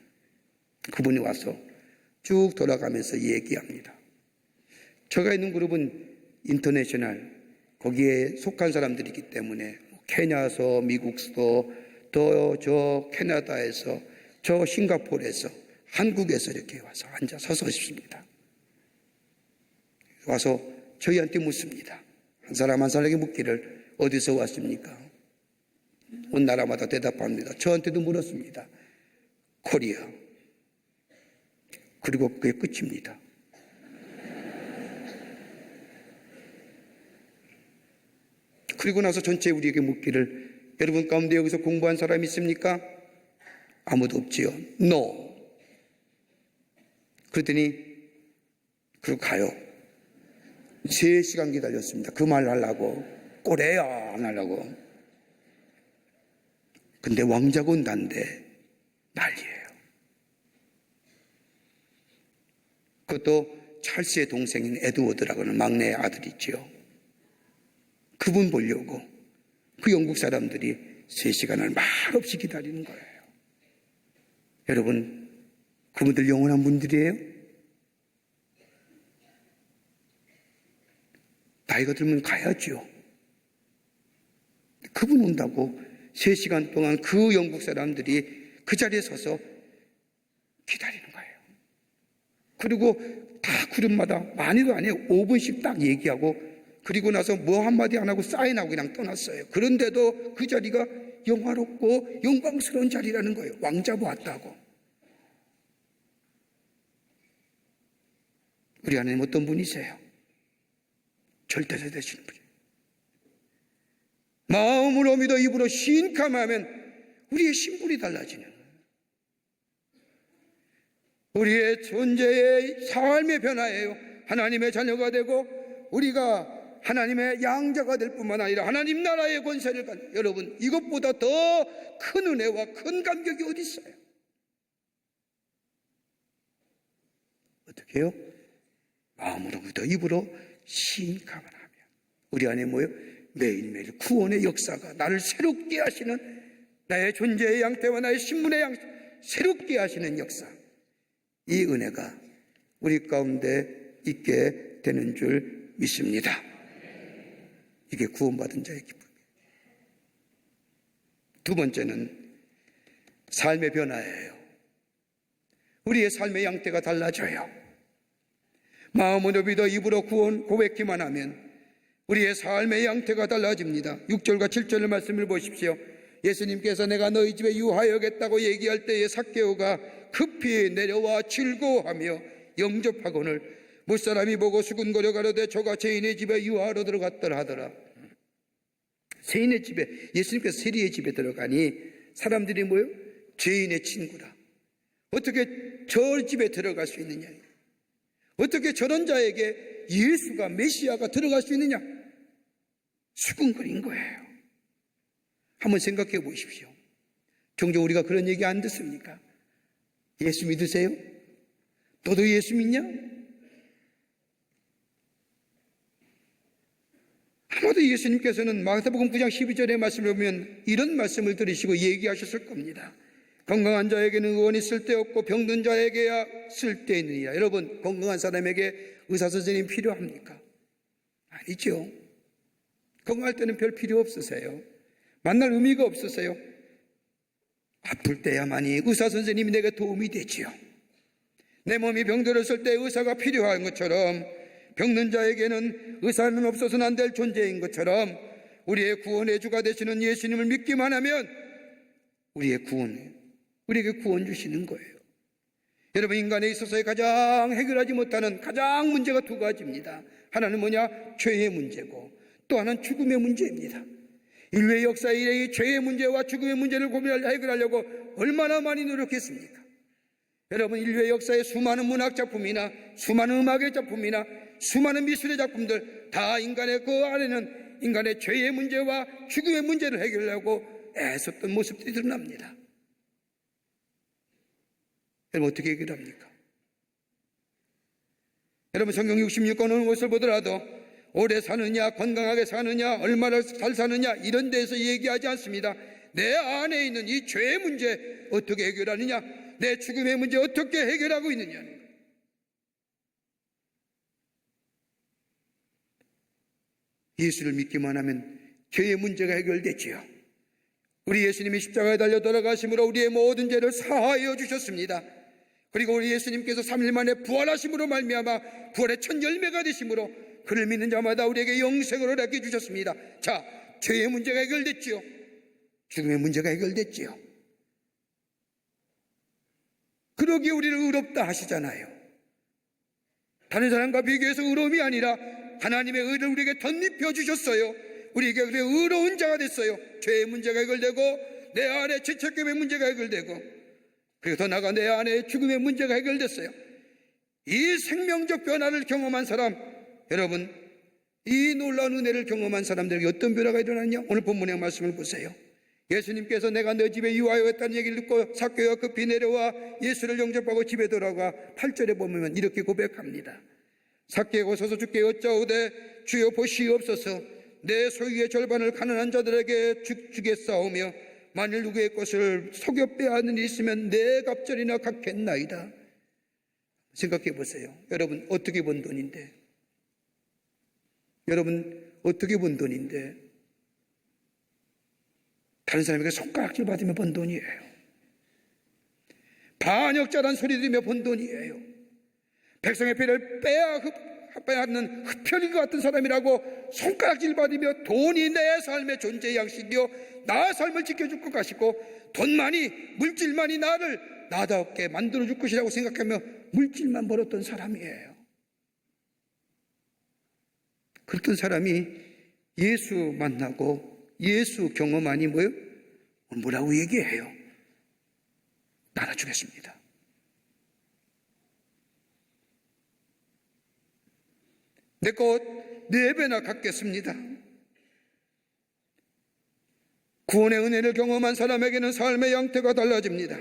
그분이 와서 쭉 돌아가면서 얘기합니다. 제가 있는 그룹은 인터내셔널, 거기에 속한 사람들이기 때문에 케냐에서, 미국에서, 또 저 캐나다에서, 저 싱가포르에서, 한국에서 이렇게 와서 앉아 서서 있습니다. 와서 저희한테 묻습니다. 한 사람 한 사람에게 묻기를 어디서 왔습니까? 온 나라마다 대답합니다. 저한테도 물었습니다. 코리아. 그리고 그게 끝입니다. 그리고 나서 전체 우리에게 묻기를 여러분 가운데 여기서 공부한 사람 있습니까? 아무도 없지요. No. 그랬더니 그리고 가요. 3시간 기다렸습니다. 그 말 하려고. 꼬레야 안 하려고. 근데 왕자가 온다는데 난리예요. 그것도 찰스의 동생인 에드워드라고는 막내 아들이지요. 그분 보려고 그 영국 사람들이 3시간을 말없이 기다리는 거예요. 여러분, 그분들 영원한 분들이에요? 나이가 들면 가야죠. 그분 온다고 3시간 동안 그 영국 사람들이 그 자리에 서서 기다리는 거예요. 그리고 다 그룹마다 많이도 아니에요. 5분씩 딱 얘기하고 그리고 나서 뭐 한마디 안 하고 사인하고 그냥 떠났어요. 그런데도 그 자리가 영화롭고 영광스러운 자리라는 거예요. 왕자가 왔다고. 우리 하나님 어떤 분이세요? 절대자 되시는 분이에요. 마음으로 믿어 입으로 신감하면 우리의 신분이 달라지는 거예요. 우리의 존재의 삶의 변화예요. 하나님의 자녀가 되고 우리가 하나님의 양자가 될 뿐만 아니라 하나님 나라의 권세를 갖는, 여러분, 이것보다 더 큰 은혜와 큰 감격이 어디 있어요? 어떻게 해요? 마음으로 믿어 입으로 신감을 하면 우리 안에 뭐예요? 매일매일 구원의 역사가 나를 새롭게 하시는, 나의 존재의 양태와 나의 신분의 양태 새롭게 하시는 역사, 이 은혜가 우리 가운데 있게 되는 줄 믿습니다. 이게 구원받은 자의 기쁨이에요. 두 번째는 삶의 변화예요. 우리의 삶의 양태가 달라져요. 마음으로 믿어 입으로 구원 고백기만 하면 우리의 삶의 양태가 달라집니다. 6절과 7절의 말씀을 보십시오. 예수님께서 내가 너희 집에 유하여겠다고 얘기할 때에 삭개오가 급히 내려와 즐거워하며 영접하거늘 못사람이 보고 수군거려 가로되 저가 죄인의 집에 유하러 들어갔더라 하더라. 죄인의 집에, 예수님께서 세리의 집에 들어가니 사람들이 뭐요? 죄인의 친구라. 어떻게 저 집에 들어갈 수 있느냐? 어떻게 저런 자에게 예수가 메시아가 들어갈 수 있느냐? 수군거린 거예요. 한번 생각해 보십시오. 종종 우리가 그런 얘기 안 듣습니까? 예수 믿으세요? 너도 예수 믿냐? 아마도 예수님께서는 마태복음 9장 12절의 말씀을 보면 이런 말씀을 들으시고 얘기하셨을 겁니다. 건강한 자에게는 의원이 쓸데없고 병든 자에게야 쓸데있느니라. 여러분, 건강한 사람에게 의사선생님 필요합니까? 아니죠. 건강할 때는 별 필요 없으세요. 만날 의미가 없으세요. 아플 때야만이 의사선생님이 내게 도움이 되지요. 내 몸이 병들었을 때 의사가 필요한 것처럼 병든 자에게는 의사는 없어서는 안 될 존재인 것처럼 우리의 구원의 주가 되시는 예수님을 믿기만 하면 우리에게 구원 주시는 거예요. 여러분, 인간에 있어서의 가장 해결하지 못하는 가장 문제가 두 가지입니다. 하나는 뭐냐? 죄의 문제고 또 하나는 죽음의 문제입니다. 인류의 역사에 이 죄의 문제와 죽음의 문제를 해결하려고 얼마나 많이 노력했습니까? 여러분, 인류의 역사에 수많은 문학 작품이나 수많은 음악의 작품이나 수많은 미술의 작품들 다 인간의 그 안에는 인간의 죄의 문제와 죽음의 문제를 해결하려고 애썼던 모습들이 드러납니다. 여러분 어떻게 해결합니까? 여러분 성경 66권 어느 것을 보더라도 오래 사느냐, 건강하게 사느냐, 얼마나 잘 사느냐 이런 데서 얘기하지 않습니다. 내 안에 있는 이 죄의 문제 어떻게 해결하느냐, 내 죽음의 문제 어떻게 해결하고 있느냐. 예수를 믿기만 하면 죄의 문제가 해결됐지요. 우리 예수님이 십자가에 달려 돌아가심으로 우리의 모든 죄를 사하여 주셨습니다. 그리고 우리 예수님께서 3일 만에 부활하심으로 말미암아 부활의 첫 열매가 되심으로 그를 믿는 자마다 우리에게 영생을 허락해 주셨습니다. 자, 죄의 문제가 해결됐지요. 죽음의 문제가 해결됐지요. 그러기에 우리를 의롭다 하시잖아요. 다른 사람과 비교해서 의로움이 아니라 하나님의 의를 우리에게 덧입혀 주셨어요. 우리에게 그래 의로운 자가 됐어요. 죄의 문제가 해결되고 내 안에 죄책감의 문제가 해결되고 그리고 더 나아가 내 안에 죽음의 문제가 해결됐어요. 이 생명적 변화를 경험한 사람, 여러분 이 놀라운 은혜를 경험한 사람들에게 어떤 변화가 일어났냐? 오늘 본문의 말씀을 보세요. 예수님께서 내가 너 집에 유하였다는 얘기를 듣고 삭개오가 급히 내려와 예수를 영접하고 집에 돌아가 8절에 보면 이렇게 고백합니다. 삭개오가 서서 주께 여짜오되 주여 보시옵소서, 내 소유의 절반을 가난한 자들에게 주겠사오며 만일 누구의 것을 속여 빼앗는 일이 있으면 내 갑절이나 갚겠나이다. 생각해 보세요. 여러분 어떻게 번 돈인데, 여러분 어떻게 번 돈인데 다른 사람에게 손가락질 받으며 번 돈이에요. 반역자란 소리 들으며 번 돈이에요. 백성의 피를 빼앗는 흡혈인 것 같은 사람이라고 손가락질 받으며 돈이 내 삶의 존재 양식이요 나 삶을 지켜줄 것 같고 돈만이 물질만이 나를 나답게 만들어줄 것이라고 생각하며 물질만 벌었던 사람이에요. 그랬던 사람이 예수 만나고 예수 경험하니 뭐라고 얘기해요? 나눠주겠습니다. 내 것 4배나 갚겠습니다. 구원의 은혜를 경험한 사람에게는 삶의 양태가 달라집니다.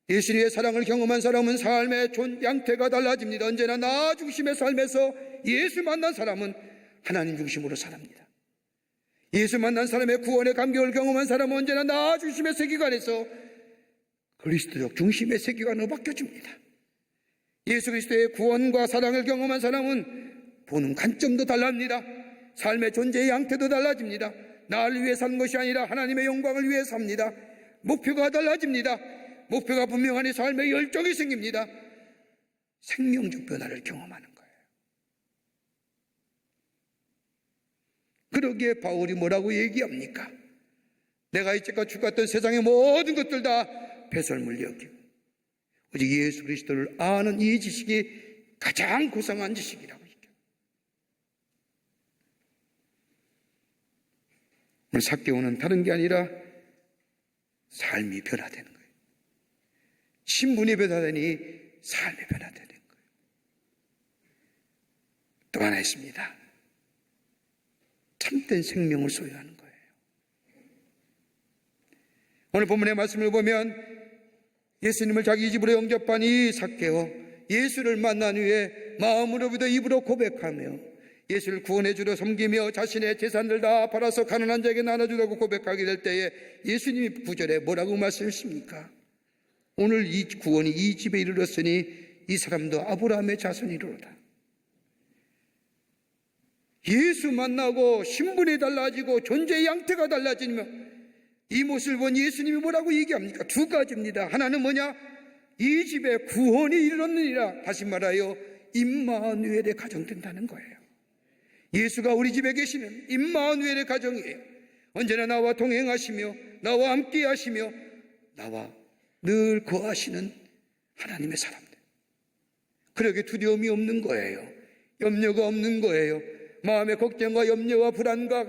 예수님의 사랑을 경험한 사람은 삶의 양태가 달라집니다. 언제나 나 중심의 삶에서 예수 만난 사람은 하나님 중심으로 살합니다. 예수 만난 사람의 구원의 감격을 경험한 사람은 언제나 나 중심의 세계관에서 그리스도적 중심의 세계관으로 바뀌어줍니다. 예수 그리스도의 구원과 사랑을 경험한 사람은 보는 관점도 달라집니다. 삶의 존재의 양태도 달라집니다. 나를 위해 산 것이 아니라 하나님의 영광을 위해 삽니다. 목표가 달라집니다. 목표가 분명하니 삶의 열정이 생깁니다. 생명적 변화를 경험하는 거예요. 그러기에 바울이 뭐라고 얘기합니까? 내가 이제껏 죽었던 세상의 모든 것들 다 배설물 여기고 오직 예수 그리스도를 아는 이 지식이 가장 고상한 지식이라고 얘기합니다. 오늘 삭개오는 다른 게 아니라 삶이 변화되는 거예요. 신분이 변화되니 삶이 변화되는 거예요. 또 하나 있습니다. 참된 생명을 소유하는 거예요. 오늘 본문의 말씀을 보면 예수님을 자기 집으로 영접한 이 삭개오, 예수를 만난 후에 마음으로부터 입으로 고백하며 예수를 구원해 주려 섬기며 자신의 재산들 다 팔아서 가난한 자에게 나눠주라고 고백하게 될 때에 예수님이 9절에 뭐라고 말씀하십니까? 오늘 이 구원이 이 집에 이르렀으니 이 사람도 아브라함의 자손이로다. 예수 만나고 신분이 달라지고 존재의 양태가 달라지면 이 모습을 본 예수님이 뭐라고 얘기합니까? 2가지입니다. 하나는 뭐냐? 이 집에 구원이 이르렀느니라. 다시 말하여 임마누엘의 가정 된다는 거예요. 예수가 우리 집에 계시는 임마누엘의 가정이에요. 언제나 나와 동행하시며 나와 함께 하시며 나와 늘 거하시는 하나님의 사람들. 그러게 두려움이 없는 거예요. 염려가 없는 거예요. 마음의 걱정과 염려와 불안과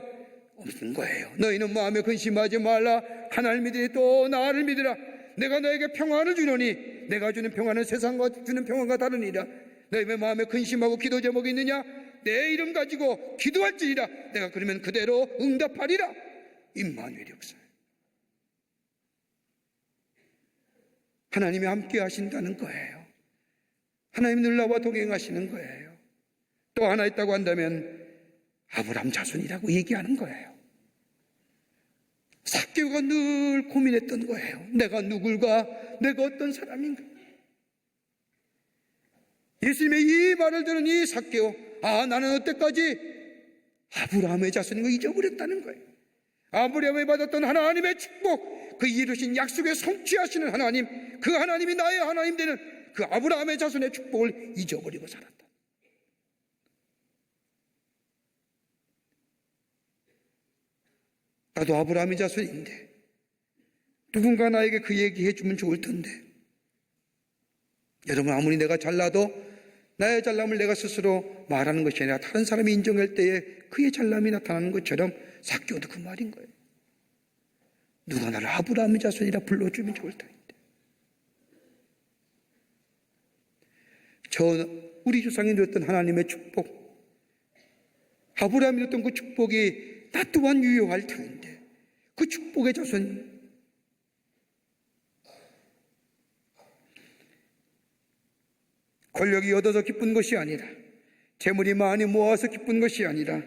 없는 거예요. 너희는 마음에 근심하지 말라. 하나님을 믿으니 또 나를 믿으라. 내가 너에게 평안을 주노니 내가 주는 평안은 세상과 주는 평안과 다르니라. 너희 왜 마음에 근심하고 기도 제목이 있느냐? 내 이름 가지고 기도할지니라. 내가 그러면 그대로 응답하리라. 임마누엘의 역사. 하나님이 함께 하신다는 거예요. 하나님이 늘 나와 동행하시는 거예요. 또 하나 있다고 한다면 아브라함 자손이라고 얘기하는 거예요. 삭개오가 늘 고민했던 거예요. 내가 누굴까? 내가 어떤 사람인가? 예수님의 이 말을 들은 이 삭개오, 나는 어때까지 아브라함의 자손인 걸 잊어버렸다는 거예요. 아브라함이 받았던 하나님의 축복, 그 이루신 약속에 성취하시는 하나님, 그 하나님이 나의 하나님 되는 그 아브라함의 자손의 축복을 잊어버리고 살았다. 나도 아브라함의 자손인데 누군가 나에게 그 얘기 해주면 좋을 텐데, 여러분, 아무리 내가 잘나도 나의 잘남을 내가 스스로 말하는 것이 아니라 다른 사람이 인정할 때에 그의 잘남이 나타나는 것처럼 삭개오도 그 말인 거예요. 누가 나를 아브라함의 자손이라 불러주면 좋을 텐데. 우리 조상이 누렸던 하나님의 축복, 아브라함이 누렸던 그 축복이 나 또한 유효할 터인데, 그 축복의 자손, 권력이 얻어서 기쁜 것이 아니라, 재물이 많이 모아서 기쁜 것이 아니라,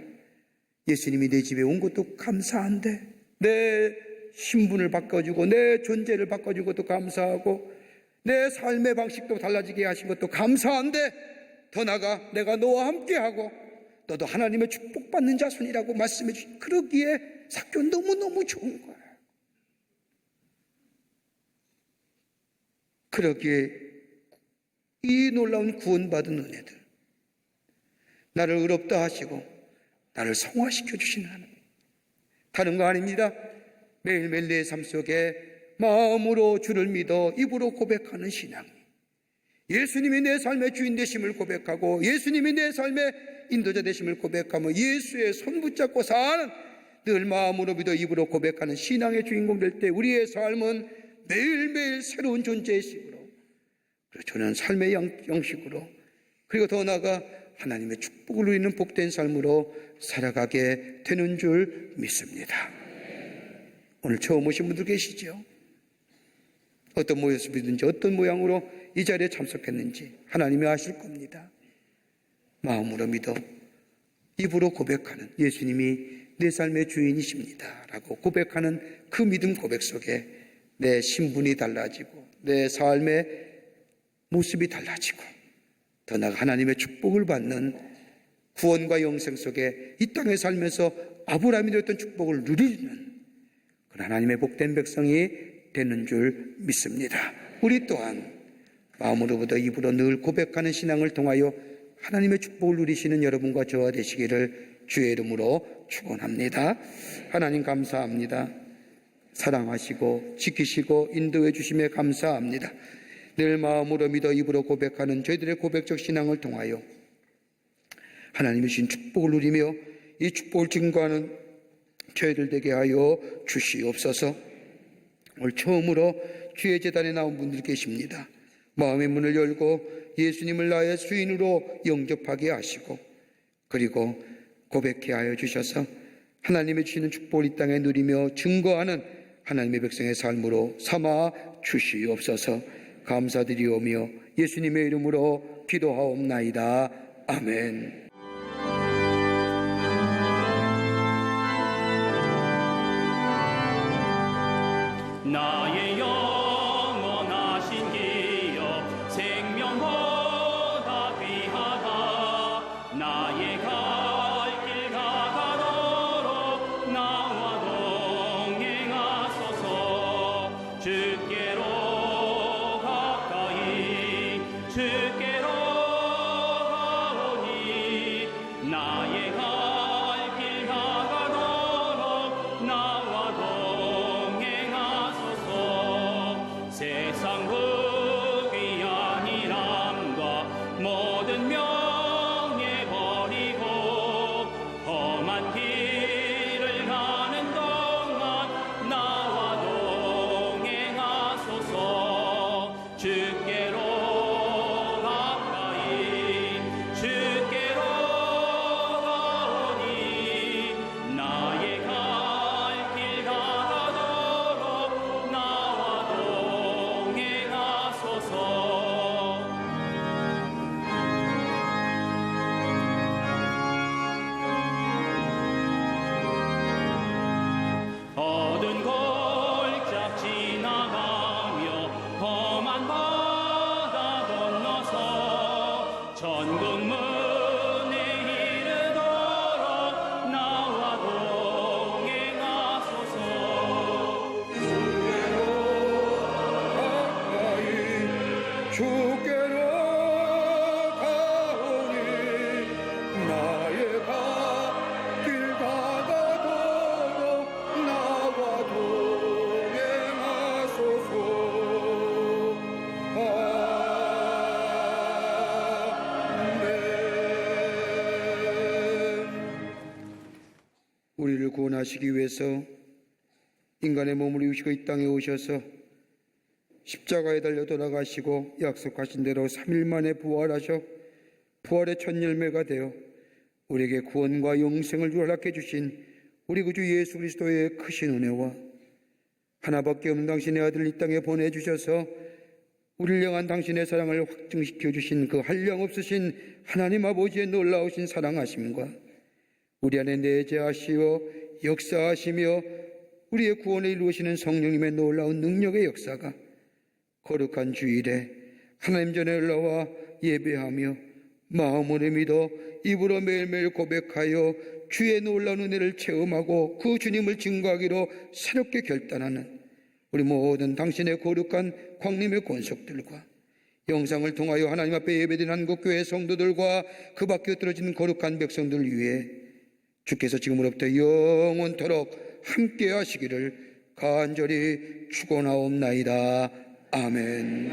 예수님이 내 집에 온 것도 감사한데, 내 신분을 바꿔주고 내 존재를 바꿔준 것도 감사하고 내 삶의 방식도 달라지게 하신 것도 감사한데, 더 나아가 내가 너와 함께하고 너도 하나님의 축복받는 자손이라고 말씀해 주신, 그러기에 삭개오는 너무너무 좋은 거예요. 그러기에 이 놀라운 구원받은 은혜들, 나를 의롭다 하시고 나를 성화시켜 주시는 하나님, 다른 거 아닙니다. 매일매일 내 삶 속에 마음으로 주를 믿어 입으로 고백하는 신앙, 예수님이 내 삶의 주인 되심을 고백하고 예수님이 내 삶의 인도자 되심을 고백하며 예수의 손 붙잡고 사는, 늘 마음으로 믿어 입으로 고백하는 신앙의 주인공 될 때 우리의 삶은 매일매일 새로운 존재의 식으로, 저는 삶의 양식으로, 그리고 더 나아가 하나님의 축복을 누리는 복된 삶으로 살아가게 되는 줄 믿습니다. 오늘 처음 오신 분들 계시죠? 어떤 모습이든지 어떤 모양으로 이 자리에 참석했는지 하나님이 아실 겁니다. 마음으로 믿어 입으로 고백하는 예수님이 내 삶의 주인이십니다 라고 고백하는 그 믿음 고백 속에 내 신분이 달라지고 내 삶의 모습이 달라지고, 더 나아가 하나님의 축복을 받는 구원과 영생 속에 이 땅에 살면서 아브라함이 누렸던 축복을 누리는 그런 하나님의 복된 백성이 되는 줄 믿습니다. 우리 또한 마음으로부터 입으로 늘 고백하는 신앙을 통하여 하나님의 축복을 누리시는 여러분과 저와 되시기를 주의 이름으로 축원합니다. 하나님 감사합니다. 사랑하시고 지키시고 인도해 주심에 감사합니다. 늘 마음으로 믿어 입으로 고백하는 저희들의 고백적 신앙을 통하여 하나님이 주신 축복을 누리며 이 축복을 증거하는 저희들 되게 하여 주시옵소서. 오늘 처음으로 주의 제단에 나온 분들 계십니다. 마음의 문을 열고 예수님을 나의 주인으로 영접하게 하시고, 그리고 고백해 하여 주셔서 하나님이 주시는 축복을 이 땅에 누리며 증거하는 하나님의 백성의 삶으로 삼아 주시옵소서. 감사드리오며 예수님의 이름으로 기도하옵나이다. 아멘. 나의 영원하신 기업 생명보다 귀하다. 나의 갈 길 가가도록 나와 동행하소서. 주께로 가까이 주께로 가오니 나의 갈 길 가가도록 나와 동행하소서. 세상 부귀 아니람과 모든 명예 버리고 험한 길을 가는 동안 나와 동행하소서. 주께로 가까이 주께로 가오니 나의 갈 길 가도록 나와 동행하소서. 천국문에 이르도록 나와 동행하소서. 주께로 가오니 나의 길 다가도록 나와 동행하소서. 우리를 구원하시기 위해서 인간의 몸을 입으시고 이 땅에 오셔서 십자가에 달려 돌아가시고 약속하신 대로 3일 만에 부활하셔 부활의 첫 열매가 되어 우리에게 구원과 영생을 허락해 주신 우리 구주 예수 그리스도의 크신 은혜와 하나밖에 없는 당신의 아들을 이 땅에 보내주셔서 우리를 향한 당신의 사랑을 확증시켜 주신 그 한량없으신 하나님 아버지의 놀라우신 사랑하심과 우리 안에 내재하시어 역사하시며 우리의 구원을 이루시는 성령님의 놀라운 능력의 역사가 거룩한 주일에 하나님 전에 올라와 예배하며 마음으로 믿어 입으로 매일매일 고백하여 주의 놀라운 은혜를 체험하고 그 주님을 증거하기로 새롭게 결단하는 우리 모든 당신의 거룩한 광림의 권속들과 영상을 통하여 하나님 앞에 예배드린 한국교회 성도들과 그 밖에 떨어진 거룩한 백성들을 위해 주께서 지금으로부터 영원토록 함께 하시기를 간절히 축원하옵나이다. 아멘.